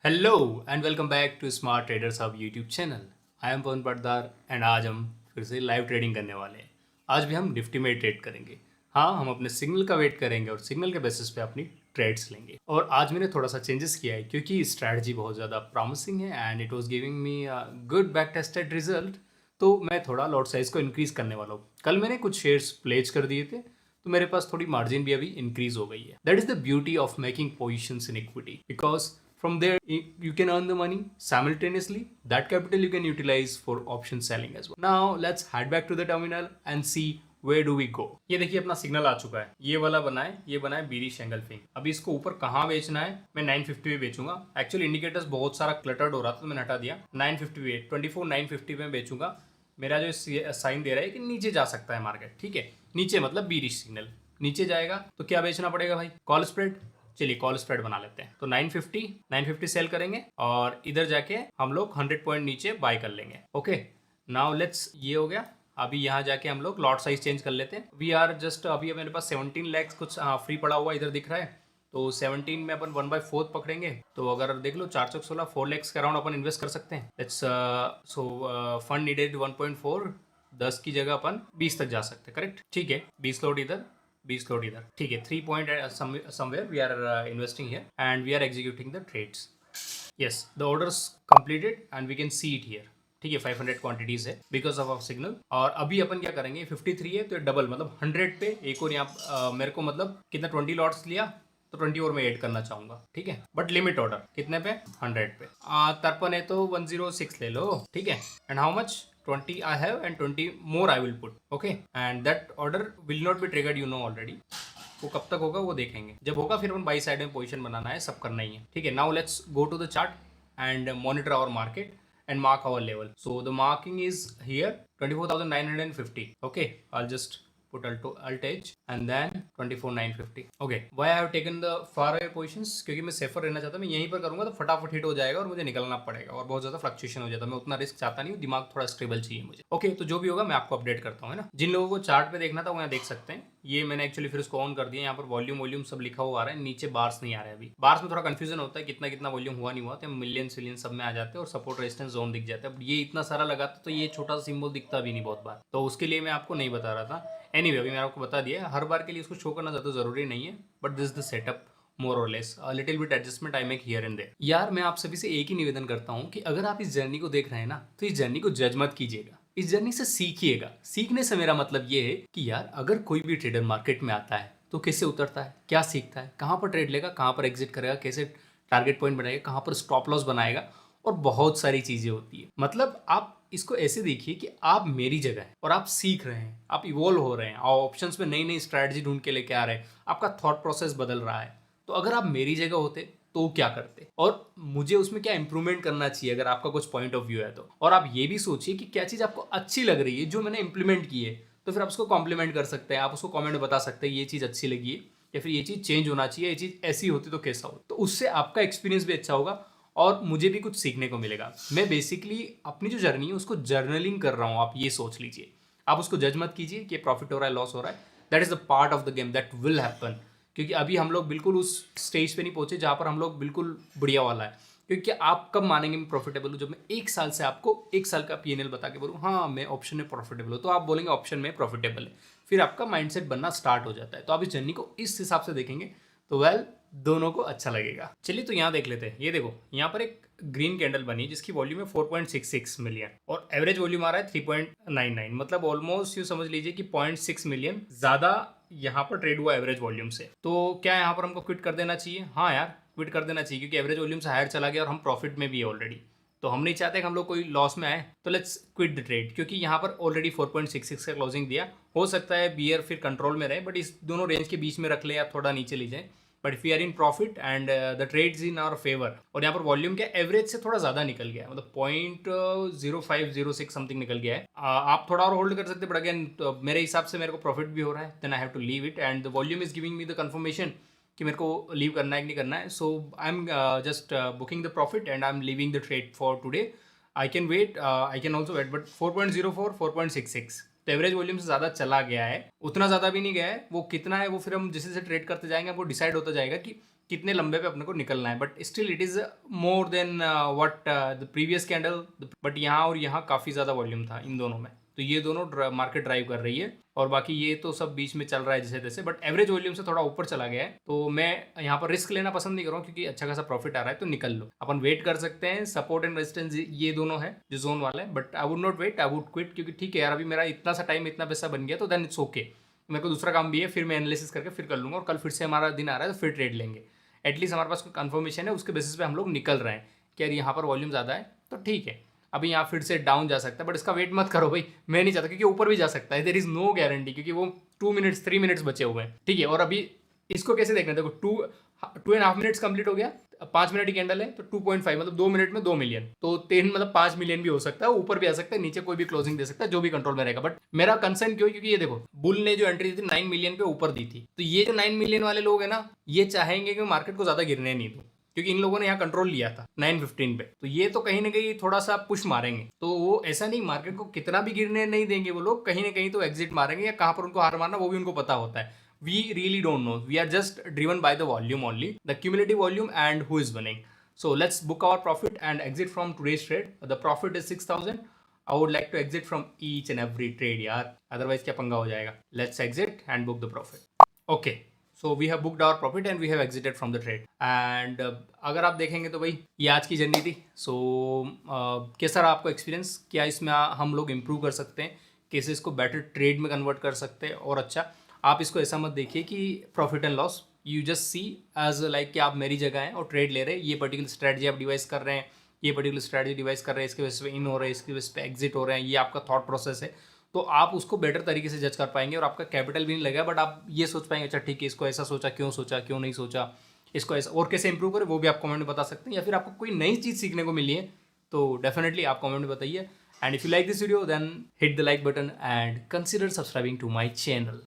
Hello and welcome back to smart traders hub YouTube channel. I am Pawan Patdar and आज हम फिर से live trading करने वाले हैं। आज भी हम निफ्टी में ट्रेड करेंगे। हाँ, हम अपने सिग्नल का वेट करेंगे और सिग्नल के बेसिस पे अपनी ट्रेड्स लेंगे। और आज मैंने थोड़ा सा चेंजेस किया है क्योंकि स्ट्रैटेजी बहुत ज़्यादा प्रॉमिसिंग है and it was giving me good back tested result. तो मैं थोड़ा लॉट साइज को इंक्रीज करने वाला हूँ। कल मैंने कुछ शेयर्स प्लेज कर दिए थे तो मेरे पास थोड़ी मार्जिन भी अभी इंक्रीज हो गई है। That is the beauty of making positions in equity because from there you can earn the money simultaneously. That capital you can utilize for option selling as well. Now let's head back to the terminal and see where do we go. ये देखिए अपना signal आ चुका है, ये वाला बना है, ये बना है बीरिश एंगल्फिंग। अभी इसको ऊपर कहाँ बेचना है, मैं 950 पे बेचूंगा। एक्चुअली इंडिकेटर्स बहुत सारा क्लटर्ड हो रहा था तो मैंने हटा दिया। 950 पे 24 950 पे बेचूंगा। मेरा जो साइन दे रहा है कि नीचे जा सकता है मार्केट, ठीक है। नीचे मतलब बीरिश सिग्नल नीचे जाएगा तो क्या बेचना पड़ेगा भाई, कॉल स्प्रेड। चलिए कॉल स्प्रेड बना लेते हैं। तो 950 सेल करेंगे और इधर जाके हम लोग 100 पॉइंट नीचे बाय कर लेंगे। ओके, नाउ लेट्स, ये हो गया। अभी यहाँ जाके हम लोग लॉट साइज चेंज कर लेते हैं। वी आर जस्ट, अभी मेरे पास 17 लैक्स कुछ फ्री पड़ा हुआ इधर दिख रहा है। तो 17 में अपन 1/4 पकड़ेंगे। तो अगर देख लो 4 चौक 16 4 लैक्स के अराउंड अपन इन्वेस्ट कर सकते हैं। लेट्स फंड नीडेड 1.4, 10 की जगह अपन 20 तक जा सकते हैं। करेक्ट, ठीक है। 20 लोड इधर, 20 लोड इधर, ठीक है। 3 point somewhere we are investing here and we are executing the trades. Yes, the orders completed and we can see it here. ठीक है, 500 क्वांटिटीज है बिकॉज ऑफ सिग्नल। और अभी अपन क्या करेंगे, 53 है तो डबल मतलब 100 पे एक और यहाँ मेरे को मतलब कितना 20 लॉट्स लिया तो 20 और मैं ऐड करना चाहूंगा, ठीक है। बट लिमिट ऑर्डर कितने पे, 100 पे। तर्पण है तो 106 ले लो, ठीक है। And how much, 20 I have and 20 more I will put. Okay, and that order will not be triggered, you know already. वो कब तक होगा वो देखेंगे, जब होगा फिर अपन बाई साइड में पोजीशन बनाना है, सब करना ही है, ठीक है। Now let's go to the chart and monitor our market and mark our level. So the marking is here 24,950. Okay, I'll just put alt H and then 24,950. Okay, why I have taken the far away positions, क्योंकि मैं safer रहना चाहता हूँ। मैं यहीं पर करूंगा तो फटाफट हिट हो जाएगा और मुझे निकलना पड़ेगा और बहुत ज्यादा फ्लक्चुएशन हो जाता है। मैं उतना रिस्क चाहता नहीं हूँ, दिमाग थोड़ा स्टेबल चाहिए मुझे। ओके, तो जो भी होगा मैं आपको अपडेट करता हूँ, है ना। जिन लोगों को चार्ट पे देखना था वो यहाँ देख सकते हैं। ये मैंने एक्चुअली फिर उसको ऑन कर दिया। यहाँ पर वॉल्यूम सब लिखा हुआ आ रहा है, नीचे बार्स नहीं आ रहा है। अभी बार्स में थोड़ा कंफ्यूजन होता है, कितना कितना वॉल्यूम हुआ नहीं हुआ, तो मिलियंस विलियन सब में आ जाते हैं और सपोर्ट रेजिस्टेंस जोन दिख जाता है। अब ये इतना सारा लगाता तो ये छोटा सा सिंबल दिखता भी नहीं बहुत बार, तो उसके लिए मैं आपको नहीं बता रहा था। एनीवे, अभी मैंने आपको बता दिया, हर बार के लिए इसको शो करना ज़्यादा जरूरी नहीं है, but this the setup more or less, little bit adjustment I make here and there. यार मैं आप सभी से एक ही निवेदन करता हूँ कि अगर आप इस जर्नी को देख रहे हैं ना, तो इस जर्नी को जज मत कीजिएगा, इस जर्नी से सीखिएगा। सीखने से मेरा मतलब ये है कि यार अगर कोई भी ट्रेडर मार्केट में आता है तो कैसे उतरता है, क्या सीखता है, कहाँ पर ट्रेड लेगा, कहाँ पर एग्जिट करेगा, कैसे टारगेट पॉइंट बनाएगा, कहाँ पर स्टॉप लॉस बनाएगा, और बहुत सारी चीजें होती है। मतलब आप इसको ऐसे देखिए कि आप मेरी जगह है और आप सीख रहे हैं, आप इवॉल्व हो रहे हैं, आप ऑप्शंस में नई नई स्ट्रैटेजी ढूंढ के लेके आ रहे हैं, आपका थॉट प्रोसेस बदल रहा है। तो अगर आप मेरी जगह होते तो क्या करते, और मुझे उसमें क्या इंप्रूवमेंट करना चाहिए अगर आपका कुछ पॉइंट ऑफ व्यू है तो। और आप ये भी सोचिए कि क्या चीज़ आपको अच्छी लग रही है जो मैंने इंप्लीमेंट की है, तो फिर आप उसको कॉम्प्लीमेंट कर सकते हैं। आप उसको कॉमेंट बता सकते हैं ये चीज़ अच्छी लगी है या फिर ये चीज़ चेंज होना चाहिए, ये चीज़ ऐसी होती तो कैसा हो। तो उससे आपका एक्सपीरियंस भी अच्छा होगा और मुझे भी कुछ सीखने को मिलेगा। मैं बेसिकली अपनी जो जर्नी है उसको जर्नलिंग कर रहा हूँ, आप ये सोच लीजिए। आप उसको जज मत कीजिए कि प्रॉफिट हो रहा है लॉस हो रहा है, that is the part of the game that will happen. क्योंकि अभी हम लोग बिल्कुल उस स्टेज पे नहीं पहुंचे जहाँ पर हम लोग बिल्कुल बढ़िया वाला है। क्योंकि आप कब मानेंगे मैं प्रॉफिटेबल हूँ, जब मैं एक साल से आपको एक साल का पीएनएल बता के बोलूँ हाँ मैं ऑप्शन में प्रॉफिटेबल हूँ, तो आप बोलेंगे ऑप्शन में प्रॉफिटेबल है, फिर आपका माइंडसेट बनना स्टार्ट हो जाता है। तो आप इस जर्नी को इस हिसाब से देखेंगे तो वेल दोनों को अच्छा लगेगा। चलिए तो यहाँ देख लेते हैं। ये देखो यहाँ पर एक ग्रीन कैंडल बनी जिसकी वॉल्यूम है 4.66 मिलियन और एवरेज वॉल्यूम आ रहा है 3.99, मतलब ऑलमोस्ट यूँ समझ लीजिए कि 0.6 मिलियन ज्यादा यहाँ पर ट्रेड हुआ एवरेज वॉल्यूम से। तो क्या यहाँ पर हमको क्विट कर देना चाहिए? हाँ यार, क्विट कर देना चाहिए क्योंकि एवरेज वॉल्यूम से हायर चला गया और हम प्रॉफिट में भी है ऑलरेडी। तो हम नहीं चाहते कि हम लोग कोई लॉस में आए, तो लेट्स क्विट द ट्रेड। क्योंकि यहाँ पर ऑलरेडी 4.66 का क्लोजिंग दिया, हो सकता है बियर फिर कंट्रोल में रहे, बट इस दोनों रेंज के बीच में रख ले या थोड़ा नीचे ले जाए। But if we are in profit and the trades in our favour, और यहाँ पर वॉल्यूम क्या एवरेज से थोड़ा ज्यादा निकल गया है, मतलब 0.0506 समथिंग निकल गया है। आप थोड़ा और होल्ड कर सकते, बट अगेन मेरे हिसाब से मेरे को प्रॉफिट भी हो रहा है, then I have to leave it and the volume is giving me the confirmation कि मेरे को लीव करना है कि नहीं करना है। So I am just booking the profit and I am leaving the trade for today. I can wait, I can also wait, but 4.04 4.66 तो एवरेज वॉल्यूम से ज़्यादा चला गया है, उतना ज़्यादा भी नहीं गया है। वो कितना है वो फिर हम जैसे जैसे ट्रेड करते जाएंगे वो डिसाइड होता जाएगा कि कितने लंबे पे अपने को निकलना है, but still it is more than what the previous candle, but यहाँ और यहाँ काफ़ी ज़्यादा वॉल्यूम था इन दोनों में, तो ये दोनों मार्केट ड्राइव कर रही है, और बाकी ये तो सब बीच में चल रहा है जैसे तैसे, बट एवरेज वॉल्यूम से थोड़ा ऊपर चला गया है, तो मैं यहाँ पर रिस्क लेना पसंद नहीं कर रहा हूँ क्योंकि अच्छा खासा प्रॉफिट आ रहा है, तो निकल लो। अपन वेट कर सकते हैं, सपोर्ट एंड रेजिस्टेंस ये दोनों है जो जोन वाला है, but I would not wait, I would quit, क्योंकि ठीक है यार अभी मेरा इतना सा टाइम इतना पैसा बन गया तो देन इट्स ओके, मेरे को दूसरा काम भी है, फिर मैं एनालिसिस करके फिर कर लूँगा, और कल फिर से हमारा दिन आ रहा है तो फिर ट्रेड लेंगे। एटलीस्ट हमारे पास कोई कन्फर्मेशन है, उसके बेसिस पे हम लोग निकल रहे हैं कि यार यहाँ पर वॉल्यूम ज़्यादा है तो ठीक है। अभी यहाँ फिर से डाउन जा सकता है, बट इसका वेट मत करो भाई, मैं नहीं चाहता, क्योंकि ऊपर भी जा सकता है, देयर इज नो गारंटी, क्योंकि वो 2 मिनट्स 3 मिनट्स बचे हुए हैं, ठीक है। और अभी इसको कैसे देखना है, देखो 2.5 मिनट्स कंप्लीट हो गया, 5 मिनट की कैंडल है तो 2.5 मतलब 2 मिनट में 2 मिलियन, तो 10 मतलब 5 मिलियन भी हो सकता है, ऊपर भी आ सकता है, नीचे कोई भी क्लोजिंग दे सकता है, जो भी कंट्रोल में रहेगा। बट मेरा कंसर्न क्यों है, क्योंकि ये देखो बुल ने जो एंट्री दी थी 9 मिलियन पे ऊपर दी थी, तो ये जो 9 मिलियन वाले लोग हैं ना, ये चाहेंगे कि मार्केट को ज्यादा गिरने नहीं दो, क्योंकि इन लोगों ने यहाँ कंट्रोल लिया था 915 पे, तो ये तो कहीं ना कहीं थोड़ा सा पुश मारेंगे, तो वो ऐसा नहीं मार्केट को कितना भी गिरने नहीं देंगे वो लोग, कहीं ना कहीं तो एग्जिट मारेंगे, या कहाँ पर उनको हार मारना वो भी उनको पता होता है। We really don't know. We are just driven by the volume only, the cumulative volume and who is winning. So let's book our profit and exit from today's trade. The profit is 6,000. I would like to exit from each and every trade यार, otherwise क्या पंगा हो जाएगा। Let's exit and book the profit. Okay. So we have booked our profit and we have exited from the trade. And अगर आप देखेंगे तो भाई ये आज की जर्नी थी। So कैसा रहा आपको एक्सपीरियंस, क्या इसमें हम लोग इम्प्रूव कर सकते हैं, कैसे इसको बेटर ट्रेड में कन्वर्ट कर सकते हैं, और अच्छा आप इसको ऐसा मत देखिए कि profit and loss, you just see as like कि आप मेरी जगह हैं और ट्रेड ले रहे हैं, ये पर्टिकुलर स्ट्रैटेजी आप डिवाइस कर रहे हैं, ये पर्टिकुलर स्ट्रैटेजी डिवाइस कर रहे हैं, इसके वजह से इन हो रहे हैं, इसकी वजह से एग्जिट हो रहे हैं, ये आपका थॉट प्रोसेस है, तो आप उसको बेटर तरीके से जज कर पाएंगे और आपका कैपिटल भी नहीं लगेगा, बट आप ये सोच पाएंगे अच्छा ठीक है इसको ऐसा सोचा, क्यों नहीं सोचा, इसको ऐसा और कैसे इंप्रूव करें, वो भी आप कमेंट में बता सकते हैं, या फिर आपको कोई नई चीज़ सीखने को मिली है तो डेफिनेटली आप कमेंट में बताइए। And if you like this video, then hit the like button and consider subscribing to my channel.